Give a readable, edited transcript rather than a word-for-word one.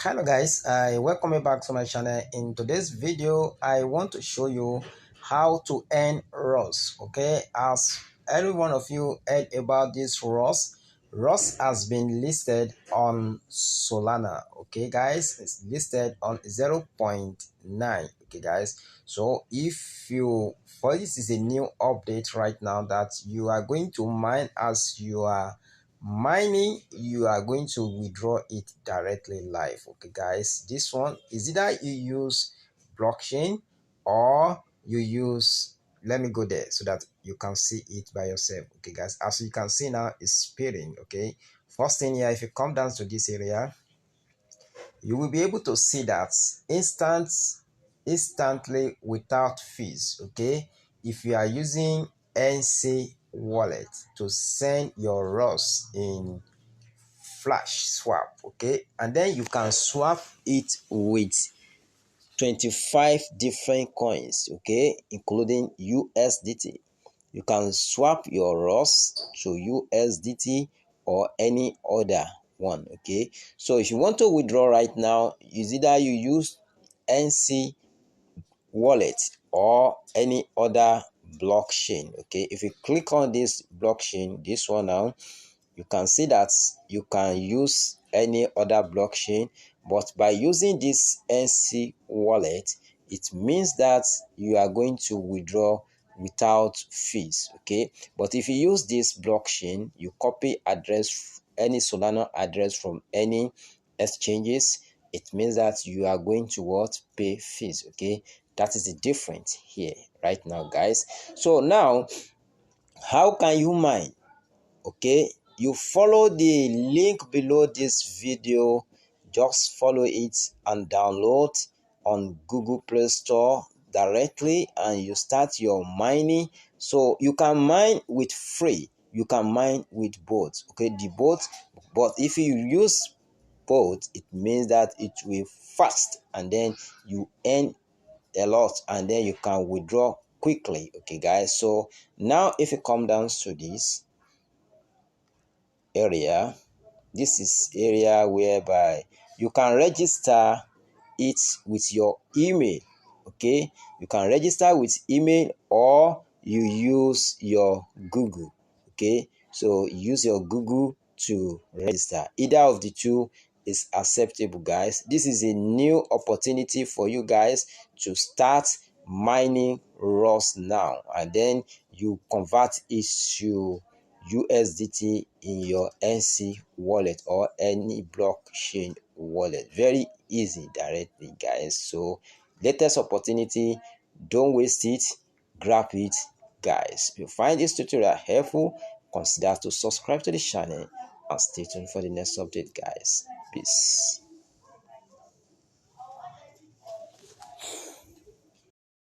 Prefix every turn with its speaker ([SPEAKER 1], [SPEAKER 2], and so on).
[SPEAKER 1] Hello guys, I welcome you back to my channel. In today's video I want to show you how to earn ROS. Okay, as every one of you heard about this ROS has been listed on Solana. Okay guys, it's listed on 0.9. Okay guys, so if you, for this is a new update right now that you are going to mine. As you are mining, you are going to withdraw it directly live. Okay guys, this one is either you use blockchain or you use, let me go there so that you can see it by yourself. Okay guys, as you can see now, it's spinning. Okay, first thing here, if you come down to this area, you will be able to see that instantly without fees. Okay, if you are using NC wallet to send your ROS in flash swap, okay, and then you can swap it with 25 different coins, okay, including USDT. You can swap your ROS to USDT or any other one. Okay, so if you want to withdraw right now, is either you use NC wallet or any other blockchain. Okay, if you click on this blockchain, this one now, you can see that you can use any other blockchain, but by using this NC wallet, it means that you are going to withdraw without fees. Okay, but if you use this blockchain, you copy address, any Solana address from any exchanges, it means that you are going to what, pay fees. Okay, that is the difference here right now guys. So now, how can you mine? Okay, you follow the link below this video, just follow it and download on Google Play Store directly, and you start your mining. So you can mine with free, you can mine with both. Okay, the both, but if you use both, it means that it will fast and then you earn a lot and then you can withdraw quickly. Okay guys, so now if you come down to this area, this is area whereby you can register it with your email. Okay, you can register with email or you use your Google. Okay, so use your Google to register. Either of the two is acceptable guys. This is a new opportunity for you guys to start mining ROS now, and then you convert it to USDT in your NC wallet or any blockchain wallet. Very easy directly guys. So latest opportunity, don't waste it, grab it guys. If you find this tutorial helpful, consider to subscribe to the channel and stay tuned for the next update guys. Peace.